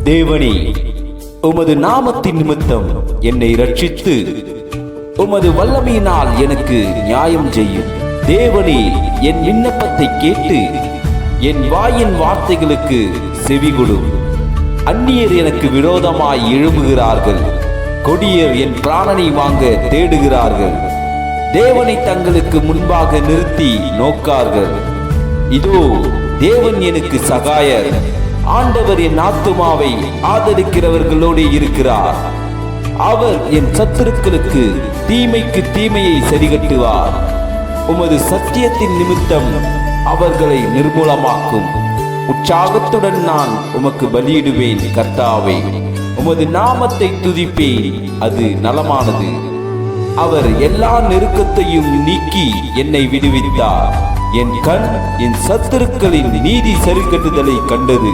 தேவனே, உமது நாமத்தின் நிமித்தம் என்னை ரட்சித்து உமது வல்லமையினால் எனக்கு நியாயம் செய்யும். தேவனே, என் விண்ணப்பத்தை கேட்டு என் வாயின் வார்த்தைகளுக்கு செவிகொடும். அந்நியர் எனக்கு விரோதமாய் எழும்புகிறார்கள். கொடியர் என் பிராணனை வாங்க தேடுகிறார்கள். தேவனை தங்களுக்கு முன்பாக நிறுத்தி நோக்கார்கள். இதோ, தேவன் எனக்கு சகாயர். ஆண்டவர் என் ஆத்துமாவை ஆதரிக்கிறவர்களோடு இருக்கிறார். அவர் என் சத்துருக்களுக்கு தீமைக்கு தீமையை சரிகட்டுவார். உமது சத்தியத்தின் நிமித்தம் அவர்களை நிர்மூலமாக்கும். உற்சாகத்துடன் நான் உமக்கு பலியிடுவேன். கர்த்தாவே, உமது நாமத்தை துதிப்பேன், அது நலமானது. அவர் எல்லா நெருக்கத்தையும் நீக்கி என்னை விடுவித்தார். என் கண் என் சத்துருக்களின் நீதி சரிக்கட்டுதலை கண்டது.